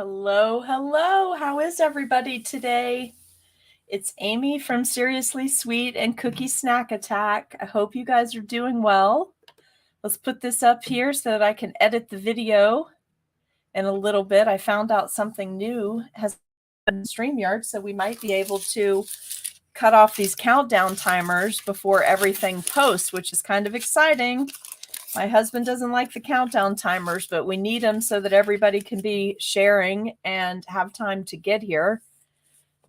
Hello, hello. How is everybody today? It's Amy from Seriously Sweet and Cookie Snack Attack. I hope you guys are doing well. Let's put this up here so that I can edit the video in a little bit. I found out something new has been StreamYard, so we might be able to cut off these countdown timers before everything posts, which is kind of exciting. My husband doesn't like the countdown timers, but we need them so that everybody can be sharing and have time to get here.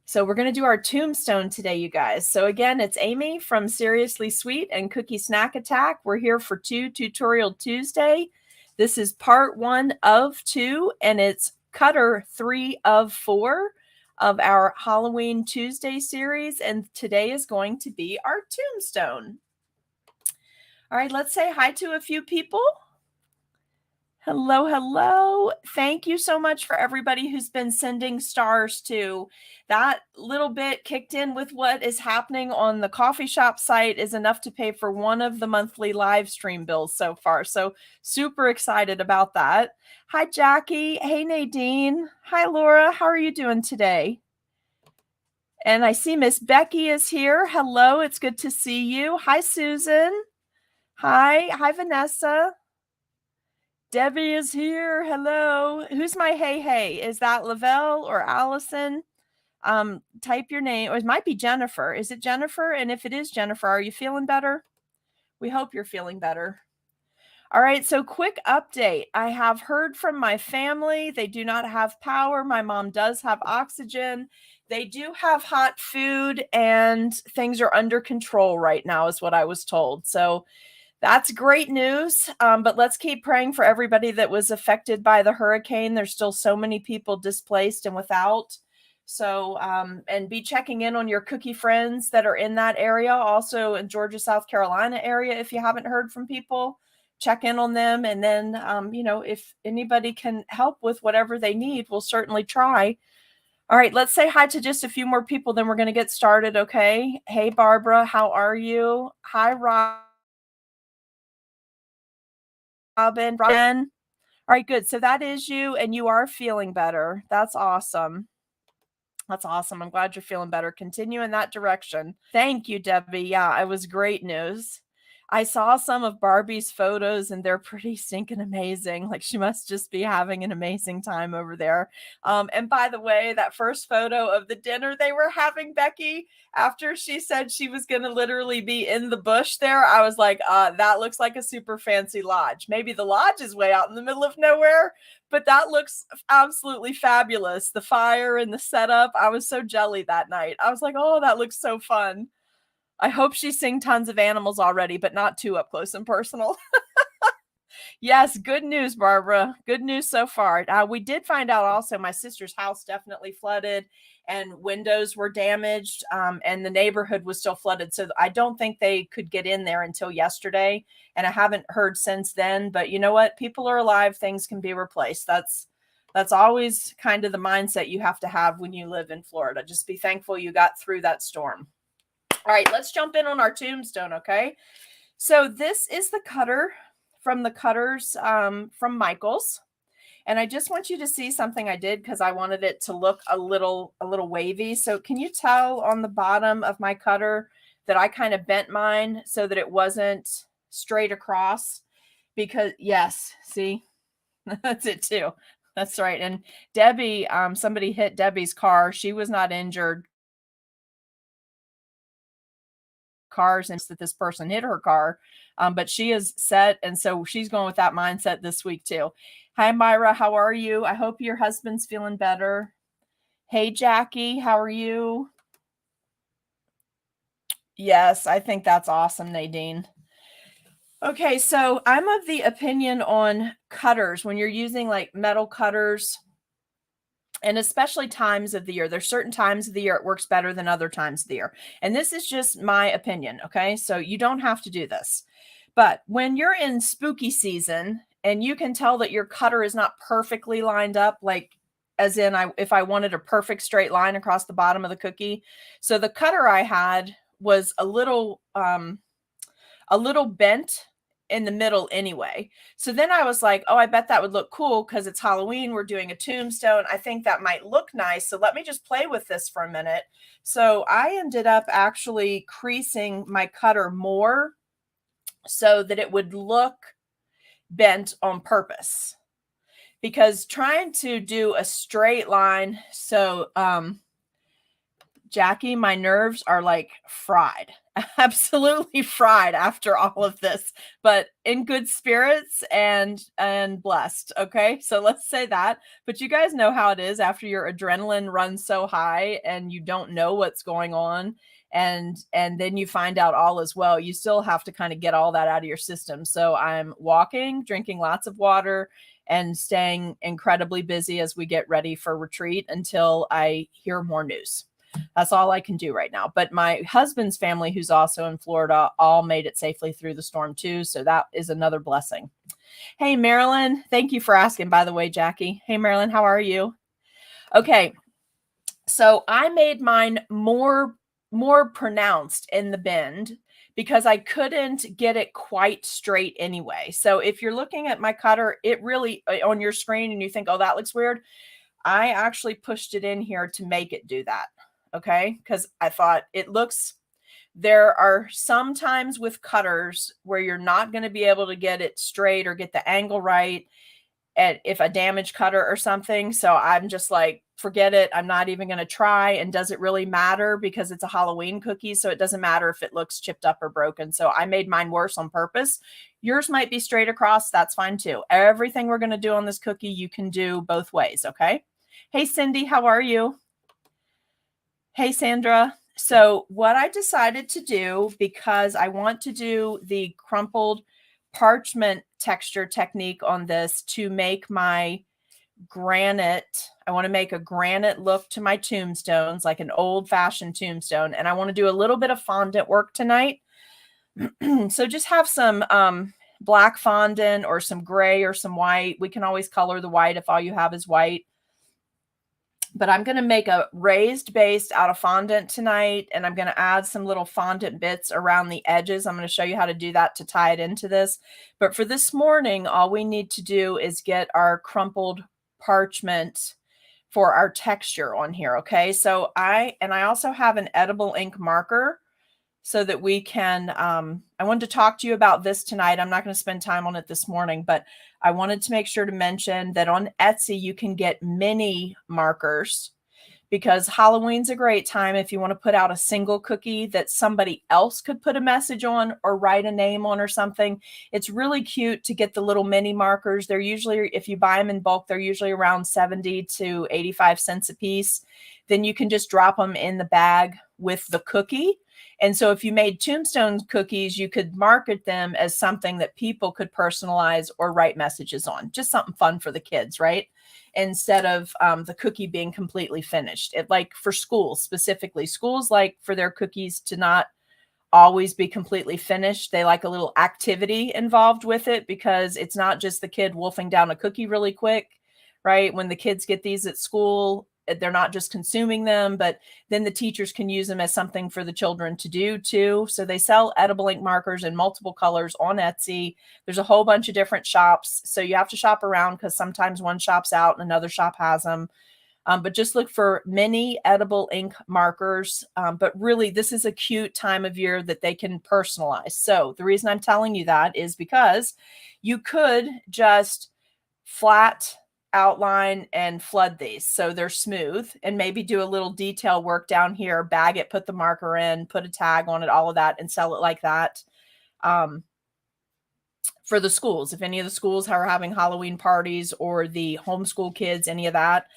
So we're going to do our Tombstone today, you guys. So again, it's Amy from Seriously Sweet and Cookie Snack Attack. We're here for Tutorial Tuesday. This is part 1 of 2, and it's cutter 3 of 4 of our Halloween Tuesday series. And today is going to be our Tombstone. All right, let's say hi to a few people. Hello, hello. Thank you so much for everybody who's been sending stars to. That little bit kicked in with what is happening on the coffee shop site is enough to pay for one of the monthly live stream bills so far. So super excited about that. Hi, Jackie. Hey, Nadine. Hi, Laura. How are you doing today? And I see Miss Becky is here. Hello, it's good to see you. Hi, Susan. Hi, Vanessa. Debbie is here. Hello. Who's my hey? Is that Lavelle or Allison? Type your name, or it might be Jennifer. Is it Jennifer? And if it is Jennifer, are you feeling better? We hope you're feeling better. All right, so quick update. I have heard from my family. They do not have power. My mom does have oxygen. They do have hot food, and things are under control right now, is what I was told. So that's great news, but let's keep praying for everybody that was affected by the hurricane. There's still so many people displaced and without. So, and be checking in on your cookie friends that are in that area, also in Georgia, South Carolina area. If you haven't heard from people, check in on them. And then, if anybody can help with whatever they need, we'll certainly try. All right, let's say hi to just a few more people, then we're going to get started, okay? Hey, Barbara, how are you? Hi, Robin. All right, good. So that is you, and you are feeling better. That's awesome. That's awesome. I'm glad you're feeling better. Continue in that direction. Thank you, Debbie. Yeah, it was great news. I saw some of Barbie's photos and they're pretty stinking amazing. Like she must just be having an amazing time over there. And by the way, that first photo of the dinner they were having, Becky, after she said she was going to literally be in the bush there, I was like, that looks like a super fancy lodge. Maybe the lodge is way out in the middle of nowhere, but that looks absolutely fabulous. The fire and the setup. I was so jelly that night. I was like, oh, that looks so fun. I hope she's seeing tons of animals already, but not too up close and personal. Yes, good news, Barbara. Good news so far. We did find out also my sister's house definitely flooded and windows were damaged, and the neighborhood was still flooded. So I don't think they could get in there until yesterday. And I haven't heard since then. But you know what? People are alive. Things can be replaced. That's always kind of the mindset you have to have when you live in Florida. Just be thankful you got through that storm. All right, let's jump in on our Tombstone, okay? So this is the cutter from the cutters from Michaels. And I just want you to see something I did because I wanted it to look a little wavy. So can you tell on the bottom of my cutter that I kind of bent mine so that it wasn't straight across? Because, yes, see, that's it too. That's right. And Debbie, somebody hit Debbie's car. She was not injured. Cars and that this person hit her car, but she is set, and so she's going with that mindset this week too. Hi, Myra, how are you? I hope your husband's feeling better. Hey, Jackie, how are you? Yes, I think that's awesome, Nadine. Okay, so I'm of the opinion on cutters, when you're using like metal cutters, and especially times of the year. There's certain times of the year it works better than other times of the year. And this is just my opinion, okay? So you don't have to do this. But when you're in spooky season and you can tell that your cutter is not perfectly lined up, like as in if I wanted a perfect straight line across the bottom of the cookie. So the cutter I had was a little bent in the middle anyway. So then I was like, oh, I bet that would look cool because it's Halloween. We're doing a tombstone. I think that might look nice. So let me just play with this for a minute. So I ended up actually creasing my cutter more so that it would look bent on purpose, because trying to do a straight line. So, Jackie, my nerves are like fried, absolutely fried after all of this, but in good spirits and blessed. Okay. So let's say that, but you guys know how it is after your adrenaline runs so high and you don't know what's going on. And then you find out all is well. You still have to kind of get all that out of your system. So I'm walking, drinking lots of water, and staying incredibly busy as we get ready for retreat until I hear more news. That's all I can do right now. But my husband's family, who's also in Florida, all made it safely through the storm too. So that is another blessing. Hey, Marilyn, thank you for asking, by the way, Jackie. Hey, Marilyn, how are you? Okay. So I made mine more pronounced in the bend because I couldn't get it quite straight anyway. So if you're looking at my cutter, it really on your screen and you think, oh, that looks weird, I actually pushed it in here to make it do that. Okay. Because I thought there are some times with cutters where you're not going to be able to get it straight or get the angle right if a damaged cutter or something. So I'm just like, forget it. I'm not even going to try. And does it really matter? Because it's a Halloween cookie. So it doesn't matter if it looks chipped up or broken. So I made mine worse on purpose. Yours might be straight across. That's fine too. Everything we're going to do on this cookie, you can do both ways. Okay. Hey, Cindy, how are you? Hey, Sandra. So what I decided to do, because I want to do the crumpled parchment texture technique on this to make my granite, I want to make a granite look to my tombstones, like an old-fashioned tombstone. And I want to do a little bit of fondant work tonight. So just have some black fondant or some gray or some white. We can always color the white if all you have is white. But I'm going to make a raised base out of fondant tonight, and I'm going to add some little fondant bits around the edges. I'm going to show you how to do that to tie it into this. But for this morning, all we need to do is get our crumpled parchment for our texture on here. Okay. So I also have an edible ink marker so that we can, I wanted to talk to you about this tonight. I'm not going to spend time on it this morning, but I wanted to make sure to mention that on Etsy, you can get mini markers, because Halloween's a great time if you want to put out a single cookie that somebody else could put a message on or write a name on or something. It's really cute to get the little mini markers. They're usually, if you buy them in bulk, they're usually around 70 to 85 cents a piece. Then you can just drop them in the bag with the cookie. And so if you made tombstone cookies, you could market them as something that people could personalize or write messages on. Just something fun for the kids, right? Instead of the cookie being completely finished. It, like for schools specifically, schools like for their cookies to not always be completely finished. They like a little activity involved with it, because it's not just the kid wolfing down a cookie really quick, right? When the kids get these at school, they're not just consuming them, but then the teachers can use them as something for the children to do too. So they sell edible ink markers in multiple colors on Etsy. There's a whole bunch of different shops. So you have to shop around, because sometimes one shop's out and another shop has them. But just look for mini edible ink markers. But really, this is a cute time of year that they can personalize. So the reason I'm telling you that is because you could just flat outline and flood these so they're smooth, and maybe do a little detail work down here, bag it, put the marker in, put a tag on it, all of that, and sell it like that. For the schools, if any of the schools are having Halloween parties, or the homeschool kids, any of that.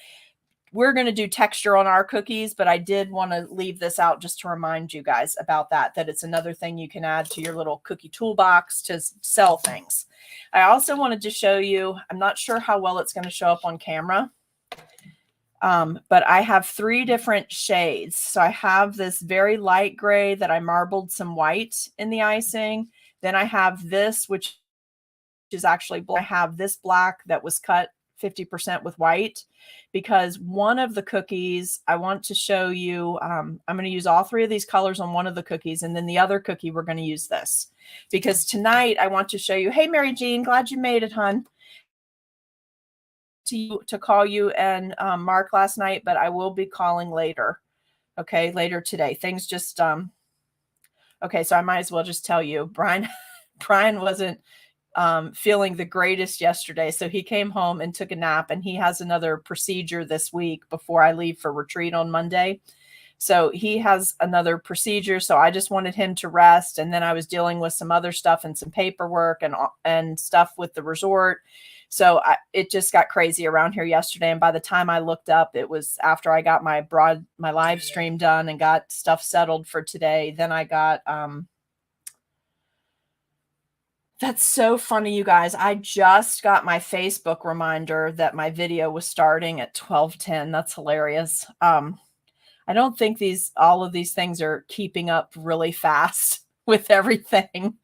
We're going to do texture on our cookies, but I did want to leave this out just to remind you guys about that it's another thing you can add to your little cookie toolbox to sell things. I also wanted to show you, I'm not sure how well it's going to show up on camera, but I have 3 different shades. So I have this very light gray that I marbled some white in the icing. Then I have this, which is actually black. I have this black that was cut 50% with white, because one of the cookies I want to show you, I'm going to use all three of these colors on one of the cookies, and then the other cookie we're going to use this, because tonight I want to show you, hey Mary Jean, glad you made it, hun, to call you and Mark last night, but I will be calling later. Okay, later today. Things just okay, so I might as well just tell you, Brian wasn't feeling the greatest yesterday, so he came home and took a nap, and he has another procedure this week before I leave for retreat on Monday. So he has another procedure, so I just wanted him to rest, and then I was dealing with some other stuff and some paperwork and stuff with the resort. So it just got crazy around here yesterday, and by the time I looked up, it was after I got my live stream done and got stuff settled for today. Then I got that's so funny, you guys. I just got my Facebook reminder that my video was starting at 12:10. That's hilarious. I don't think all of these things are keeping up really fast with everything.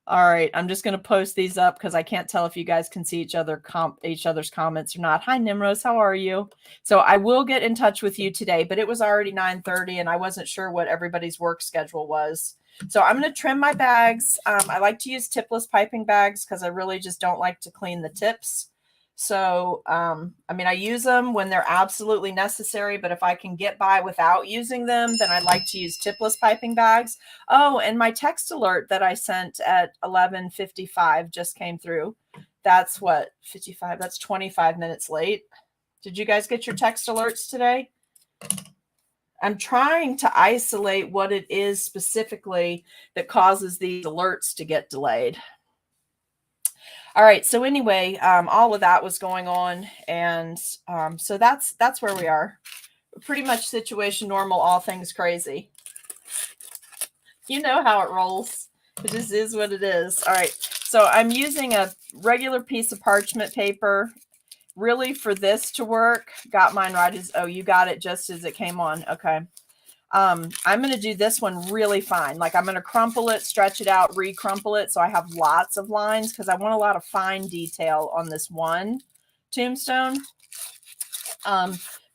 All right, I'm just going to post these up because I can't tell if you guys can see each other's comments or not. Hi, Nimrose, how are you? So I will get in touch with you today, but it was already 9:30 and I wasn't sure what everybody's work schedule was. So I'm going to trim my bags. I like to use tipless piping bags because I really just don't like to clean the tips. So, I mean, I use them when they're absolutely necessary, but if I can get by without using them, then I like to use tipless piping bags. Oh, and my text alert that I sent at 11:55 just came through. That's what, 55, that's 25 minutes late. Did you guys get your text alerts today? I'm trying to isolate what it is specifically that causes these alerts to get delayed. All right. So anyway, all of that was going on. And so that's where we are. Pretty much situation normal, all things crazy. You know how it rolls. It just is what it is. All right. So I'm using a regular piece of parchment paper. Really, for this to work, got mine right as, oh, you got it just as it came on. Okay. I'm going to do this one really fine. Like I'm going to crumple it, stretch it out, re-crumple it. So I have lots of lines because I want a lot of fine detail on this one tombstone.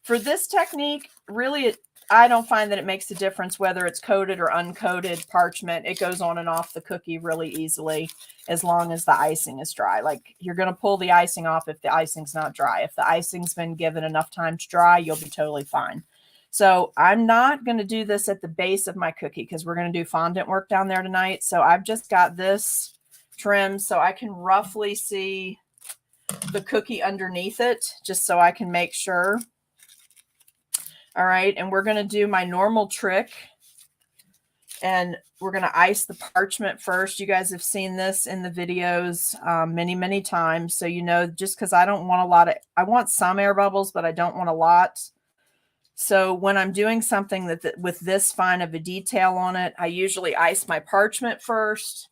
For this technique, really, I don't find that it makes a difference whether it's coated or uncoated parchment. It goes on and off the cookie really easily as long as the icing is dry. Like you're going to pull the icing off if the icing's not dry. If the icing's been given enough time to dry, you'll be totally fine. So I'm not going to do this at the base of my cookie because we're going to do fondant work down there tonight. So I've just got this trimmed so I can roughly see the cookie underneath it, just so I can make sure. All right. And we're going to do my normal trick. And we're going to ice the parchment first. You guys have seen this in the videos many, many times. So, you know, just because I don't want I want some air bubbles, but I don't want a lot. So when I'm doing something with this fine of a detail on it, I usually ice my parchment first.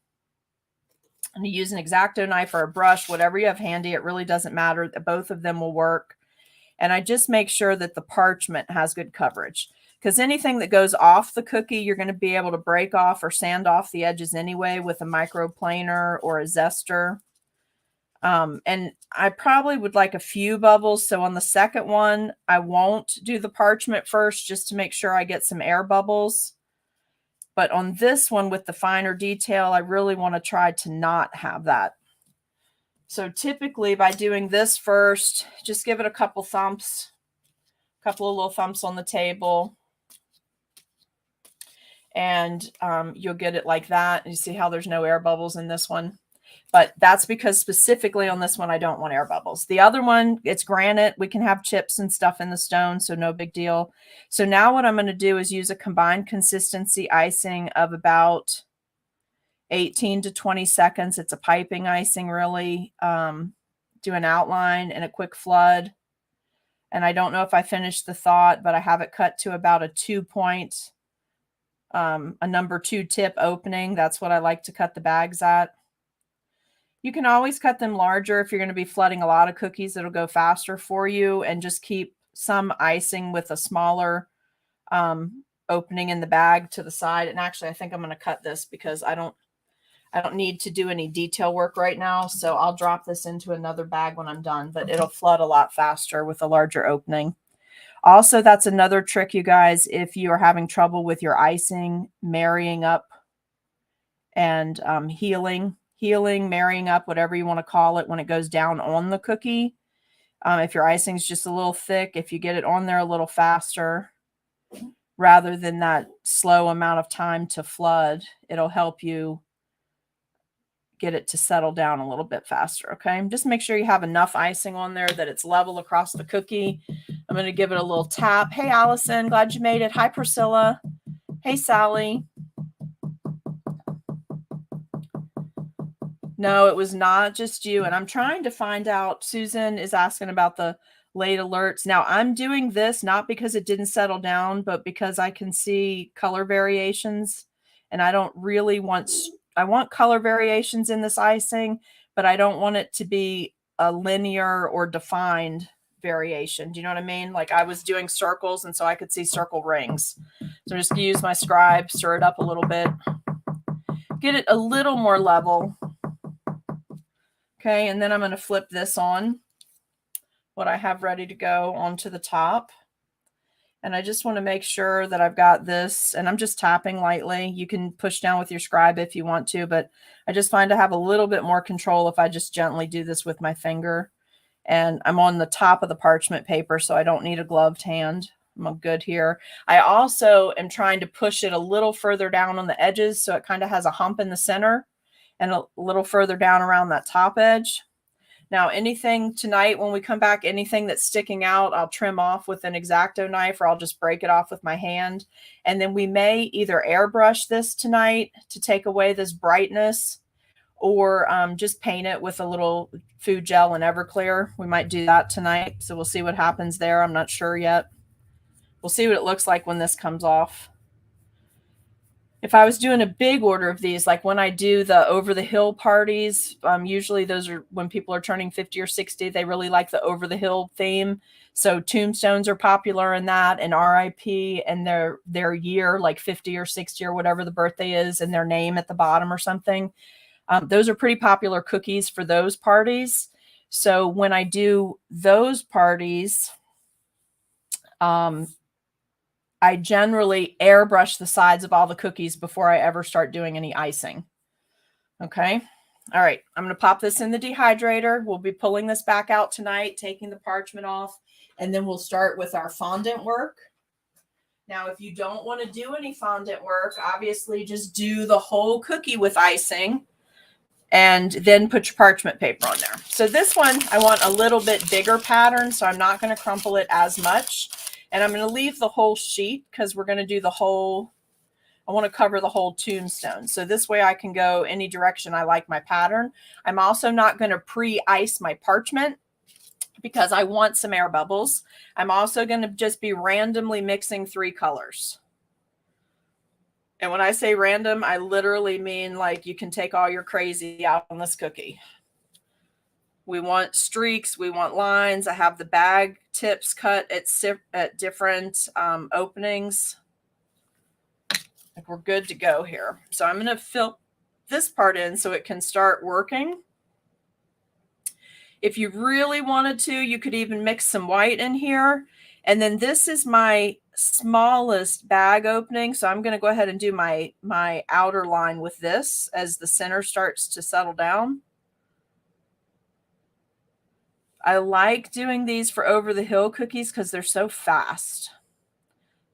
And you use an X-Acto knife or a brush, whatever you have handy. It really doesn't matter. Both of them will work. And I just make sure that the parchment has good coverage. Because anything that goes off the cookie, you're going to be able to break off or sand off the edges anyway with a microplaner or a zester. And I probably would like a few bubbles. So on the second one, I won't do the parchment first just to make sure I get some air bubbles. But on this one with the finer detail, I really want to try to not have that. So typically by doing this first, just give it a couple thumps, a couple of little thumps on the table. And you'll get it like that. You see how there's no air bubbles in this one? But that's because specifically on this one, I don't want air bubbles. The other one, it's granite. We can have chips and stuff in the stone, so no big deal. So now what I'm going to do is use a combined consistency icing of about 18 to 20 seconds. It's a piping icing, really. Do an outline and a quick flood. And I don't know if I finished the thought, but I have it cut to about a 2-point, a number 2 tip opening. That's what I like to cut the bags at. You can always cut them larger if you're going to be flooding a lot of cookies. It'll go faster for you, and just keep some icing with a smaller opening in the bag to the side. And actually, I think I'm going to cut this because I I don't need to do any detail work right now, so I'll drop this into another bag when I'm done, but it'll flood a lot faster with a larger opening. Also, that's another trick, you guys, if you are having trouble with your icing, marrying up and healing, marrying up, whatever you want to call it, when it goes down on the cookie. If your icing is just a little thick, if you get it on there a little faster, rather than that slow amount of time to flood, it'll help you get it to settle down a little bit faster. Okay, just make sure you have enough icing on there that it's level across the cookie. I'm going to give it a little tap. Hey, Allison, glad you made it. Hi, Priscilla. Hey, Sally. No, it was not just you. And I'm trying to find out. Susan is asking about the late alerts. Now, I'm doing this not because it didn't settle down, but because I can see color variations. And I don't really want, I want color variations in this icing, but I don't want it to be a linear or defined variation. Do you know what I mean? Like I was doing circles, and so I could see circle rings. So I'm just going to use my scribe, stir it up a little bit, get it a little more level. Okay, and then I'm going to flip this on, what I have ready to go, onto the top. And I just want to make sure that I've got this, and I'm just tapping lightly. You can push down with your scribe if you want to, but I just find I have a little bit more control if I just gently do this with my finger. And I'm on the top of the parchment paper, so I don't need a gloved hand. I'm good here. I also am trying to push it a little further down on the edges, so it kind of has a hump in the center and a little further down around that top edge. Now, anything tonight when we come back, anything that's sticking out, I'll trim off with an X-Acto knife, or I'll just break it off with my hand. And then we may either airbrush this tonight to take away this brightness, or just paint it with a little food gel and Everclear. We might do that tonight. So we'll see what happens there. I'm not sure yet. We'll see what it looks like when this comes off. If I was doing a big order of these, like when I do the over the hill parties, usually those are when people are turning 50 or 60, they really like the over the hill theme. So tombstones are popular in that, and RIP and their year, like 50 or 60 or whatever the birthday is, and their name at the bottom or something. Those are pretty popular cookies for those parties. So when I do those parties, I generally airbrush the sides of all the cookies before I ever start doing any icing. Okay. All right. I'm going to pop this in the dehydrator. We'll be pulling this back out tonight, taking the parchment off, and then we'll start with our fondant work. Now, if you don't want to do any fondant work, obviously just do the whole cookie with icing and then put your parchment paper on there. So this one, I want a little bit bigger pattern, so I'm not going to crumple it as much. And I'm going to leave the whole sheet because we're going to do the whole, I want to cover the whole tombstone. So this way I can go any direction I like my pattern. I'm also not going to pre-ice my parchment because I want some air bubbles. I'm also going to just be randomly mixing 3 colors. And when I say random, I literally mean like you can take all your crazy out on this cookie. We want streaks. We want lines. I have the bag tips cut at different openings. Like we're good to go here. So I'm going to fill this part in so it can start working. If you really wanted to, you could even mix some white in here. And then this is my smallest bag opening. So I'm going to go ahead and do my outer line with this as the center starts to settle down. I like doing these for over the hill cookies because they're so fast.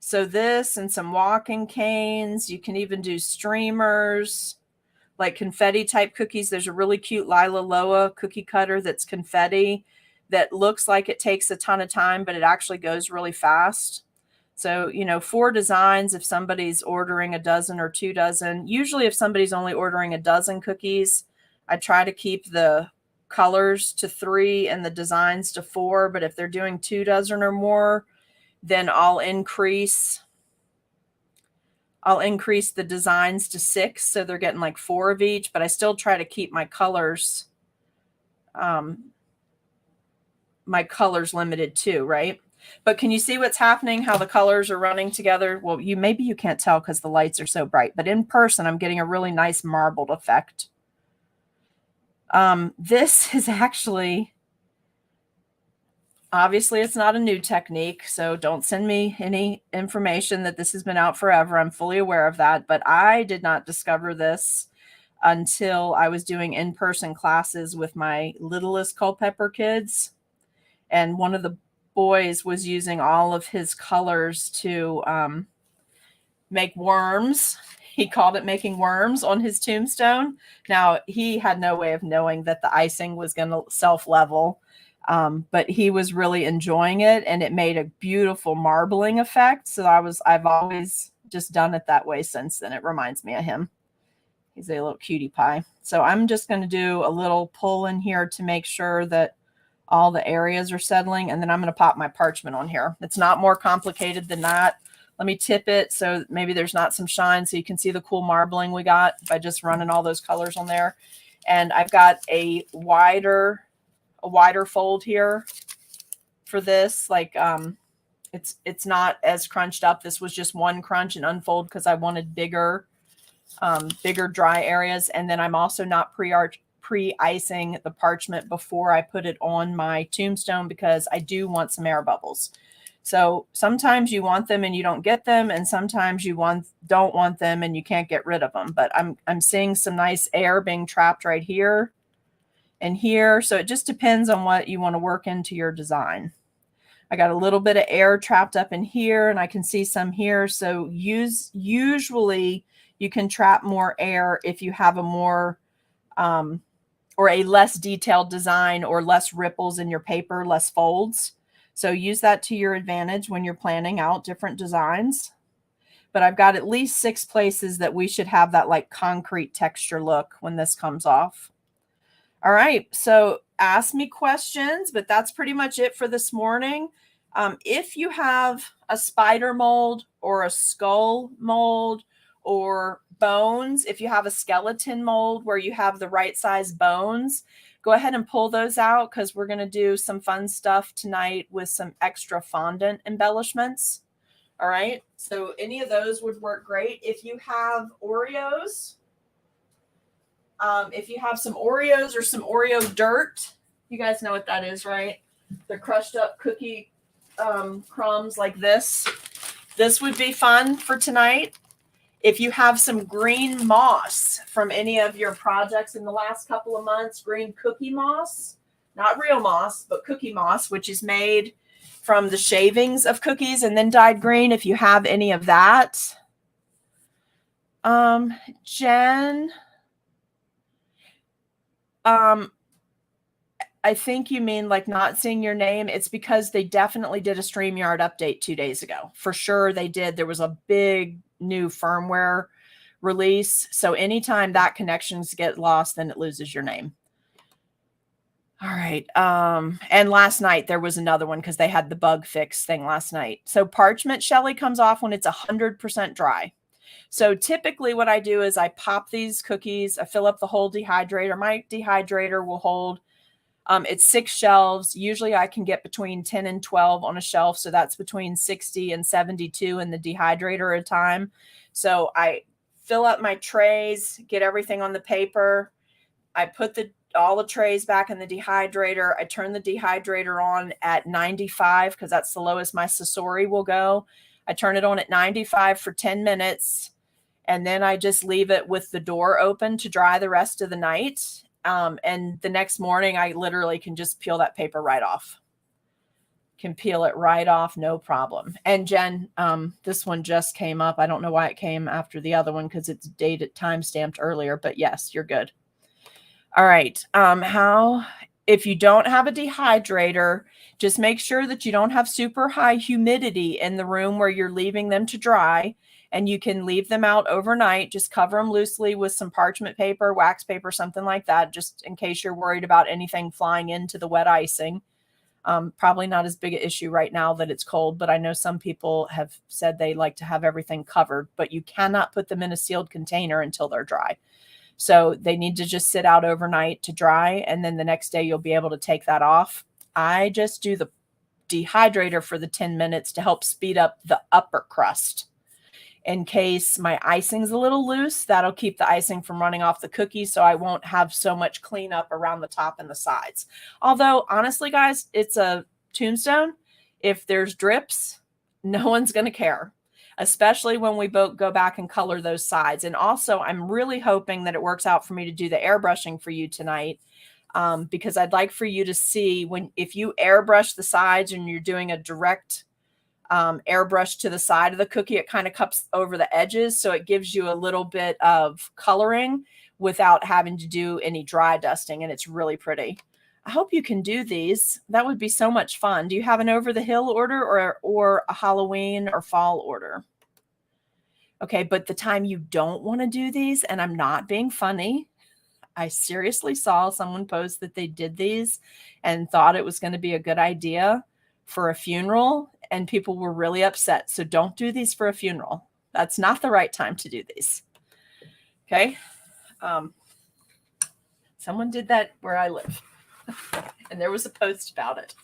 So this and some walking canes. You can even do streamers, like confetti type cookies. There's a really cute Lila Loa cookie cutter that's confetti that looks like it takes a ton of time, but it actually goes really fast. So, you know, 4 designs if somebody's ordering a dozen or 2 dozen. Usually if somebody's only ordering a dozen cookies, I try to keep the colors to 3 and the designs to 4. But if they're doing 2 dozen or more, then I'll increase the designs to 6. So they're getting like 4 of each, but I still try to keep my colors limited too, right? But can you see what's happening, how the colors are running together? Well, maybe you can't tell because the lights are so bright, but in person, I'm getting a really nice marbled effect. This is actually, obviously it's not a new technique, so don't send me any information that this has been out forever. I'm fully aware of that, but I did not discover this until I was doing in-person classes with my littlest Culpeper kids. And one of the boys was using all of his colors to make worms. He called it making worms on his tombstone. Now, he had no way of knowing that the icing was going to self-level, but he was really enjoying it, and it made a beautiful marbling effect. So I've always just done it that way since then. It reminds me of him. He's a little cutie pie. So I'm just going to do a little pull in here to make sure that all the areas are settling, and then I'm going to pop my parchment on here. It's not more complicated than that. Let me tip it so maybe there's not some shine, so you can see the cool marbling we got by just running all those colors on there. And I've got a wider fold here for this. Like it's not as crunched up. This was just one crunch and unfold because I wanted bigger dry areas. And then I'm also not pre-icing the parchment before I put it on my tombstone because I do want some air bubbles. So sometimes you want them and you don't get them, and sometimes you don't want them and you can't get rid of them. But I'm seeing some nice air being trapped right here and here. So it just depends on what you want to work into your design. I got a little bit of air trapped up in here, and I can see some here. So usually you can trap more air if you have a more or a less detailed design or less ripples in your paper, less folds. So use that to your advantage when you're planning out different designs. But I've got at least 6 places that we should have that like concrete texture look when this comes off. All right, so ask me questions, but that's pretty much it for this morning. If you have a spider mold or a skull mold or bones, if you have a skeleton mold where you have the right size bones, go ahead and pull those out because we're going to do some fun stuff tonight with some extra fondant embellishments. All right, so any of those would work great. If you have Oreos, if you have some Oreos or some Oreo dirt, you guys know what that is, right? The crushed up cookie crumbs like this. This would be fun for tonight. If you have some green moss from any of your projects in the last couple of months, green cookie moss, not real moss, but cookie moss, which is made from the shavings of cookies and then dyed green. If you have any of that. Jen, I think you mean like not seeing your name. It's because they definitely did a StreamYard update 2 days ago. For sure they did. There was a big new firmware release. So anytime that connections get lost, then it loses your name. All right. And last night there was another one because they had the bug fix thing last night. So parchment, Shelly, comes off when it's 100% dry. So typically what I do is I pop these cookies, I fill up the whole dehydrator. My dehydrator will hold it's 6 shelves. Usually I can get between 10 and 12 on a shelf. So that's between 60 and 72 in the dehydrator at a time. So I fill up my trays, get everything on the paper. I put all the trays back in the dehydrator. I turn the dehydrator on at 95 because that's the lowest my Sasori will go. I turn it on at 95 for 10 minutes. And then I just leave it with the door open to dry the rest of the night. And the next morning, I literally can just peel that paper right off. Can peel it right off, no problem. And Jen, this one just came up. I don't know why it came after the other one because it's dated, time-stamped earlier. But yes, you're good. All right. If you don't have a dehydrator, just make sure that you don't have super high humidity in the room where you're leaving them to dry. And you can leave them out overnight. Just cover them loosely with some parchment paper, wax paper, something like that, just in case you're worried about anything flying into the wet icing. Probably not as big an issue right now that it's cold, but I know some people have said they like to have everything covered, but you cannot put them in a sealed container until they're dry. So they need to just sit out overnight to dry, and then the next day you'll be able to take that off. I just do the dehydrator for the 10 minutes to help speed up the upper crust. In case my icing's a little loose, that'll keep the icing from running off the cookie, so I won't have so much cleanup around the top and the sides. Although, honestly, guys, it's a Tombstone. If there's drips, no one's going to care, especially when we both go back and color those sides. And also, I'm really hoping that it works out for me to do the airbrushing for you tonight, because I'd like for you to see if you airbrush the sides and you're doing a direct airbrush to the side of the cookie, it kind of cups over the edges, so it gives you a little bit of coloring without having to do any dry dusting, and it's really pretty. I hope you can do these. That would be so much fun. Do you have an over the hill order or a Halloween or fall order? Okay, but the time you don't want to do these, and I'm not being funny, I seriously saw someone post that they did these and thought it was going to be a good idea for a funeral, and people were really upset. So don't do these for a funeral. That's not the right time to do these. Okay. Someone did that where I live and there was a post about it.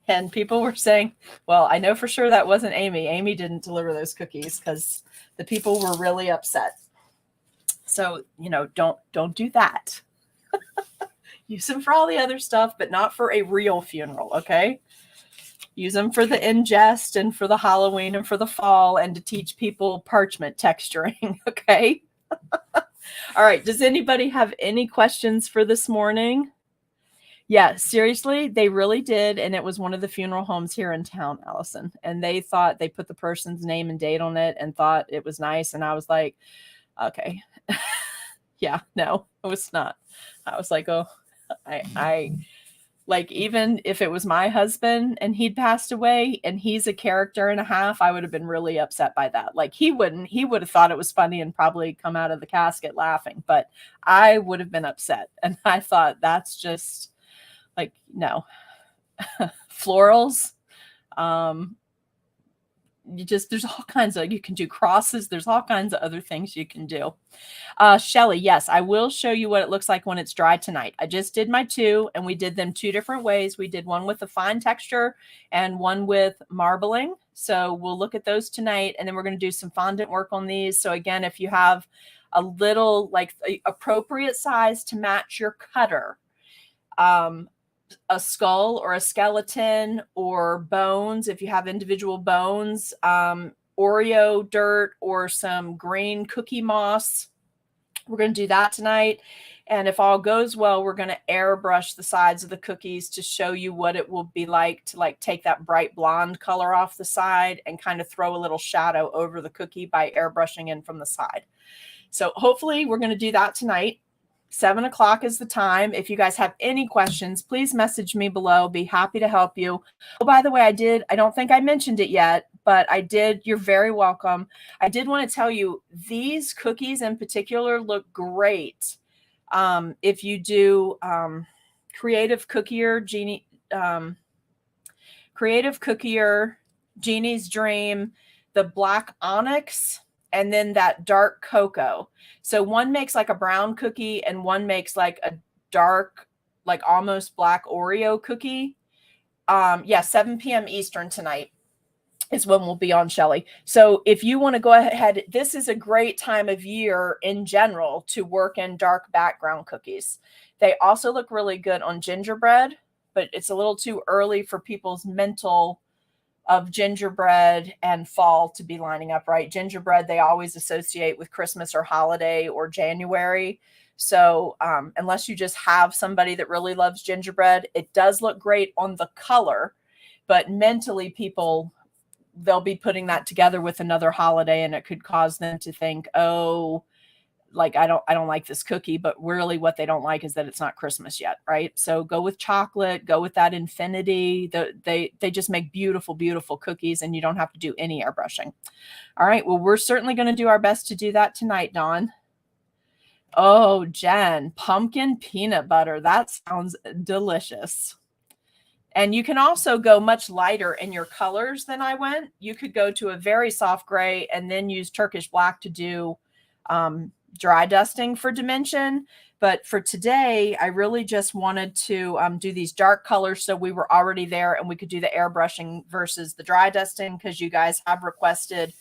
And people were saying, well, I know for sure that wasn't Amy. Amy didn't deliver those cookies because the people were really upset. So, don't do that. Use them for all the other stuff, but not for a real funeral. Okay. Use them for the ingest and for the Halloween and for the fall and to teach people parchment texturing. Okay. All right. Does anybody have any questions for this morning? Yeah, seriously, they really did. And it was one of the funeral homes here in town, Allison. And they thought they put the person's name and date on it and thought it was nice. And I was like, okay. Yeah, no, it was not. I was like, oh, I like, even if it was my husband and he'd passed away and he's a character and a half, I would have been really upset by that. Like he would have thought it was funny and probably come out of the casket laughing, but I would have been upset. And I thought that's just like, no. Florals. There's all kinds of, you can do crosses. There's all kinds of other things you can do. Shelly, yes, I will show you what it looks like when it's dry tonight. I just did my 2 and we did them 2 different ways. We did one with a fine texture and one with marbling. So we'll look at those tonight and then we're going to do some fondant work on these. So again, if you have a little appropriate size to match your cutter, a skull or a skeleton or bones, if you have individual bones, Oreo dirt or some green cookie moss. We're going to do that tonight. And if all goes well, we're going to airbrush the sides of the cookies to show you what it will be like to take that bright blonde color off the side and kind of throw a little shadow over the cookie by airbrushing in from the side. So hopefully we're going to do that tonight. 7 o'clock is the time. If you guys have any questions, please message me below. Be happy to help you. Oh, by the way, I don't think I mentioned it yet, but I did. You're very welcome. I did want to tell you these cookies in particular look great. If you do Creative Cookier, Jeannie's Dream, the black onyx, and then that dark cocoa. So one makes like a brown cookie and one makes like a dark, like almost black Oreo cookie. 7 p.m. Eastern tonight is when we'll be on, Shelly. So if you want to go ahead, this is a great time of year in general to work in dark background cookies. They also look really good on gingerbread, but it's a little too early for people's mental of gingerbread and fall to be lining up, right? Gingerbread, they always associate with Christmas or holiday or January. So unless you just have somebody that really loves gingerbread, it does look great on the color, but mentally they'll be putting that together with another holiday and it could cause them to think, oh, like, I don't like this cookie, but really what they don't like is that it's not Christmas yet. Right. So go with chocolate, go with that infinity. They just make beautiful, beautiful cookies and you don't have to do any airbrushing. All right. Well, we're certainly going to do our best to do that tonight, Dawn. Oh, Jen, pumpkin peanut butter. That sounds delicious. And you can also go much lighter in your colors than I went. You could go to a very soft gray and then use Turkish black to do dry dusting for dimension. But for today, I really just wanted to do these dark colors so we were already there and we could do the airbrushing versus the dry dusting, because you guys have requested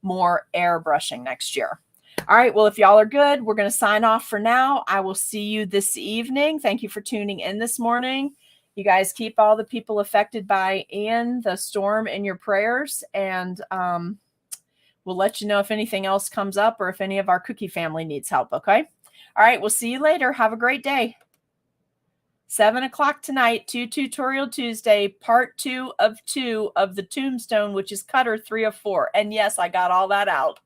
more airbrushing next year. All right, well, if y'all are good, we're going to sign off for now. I will see you this evening. Thank you for tuning in this morning. You guys keep all the people affected by Ian, the storm, in your prayers, and we'll let you know if anything else comes up or if any of our cookie family needs help, okay? All right, we'll see you later. Have a great day. 7 o'clock tonight, Tutorial Tuesday, part 2 of the Tombstone, which is Cutter 3 of 4. And yes, I got all that out.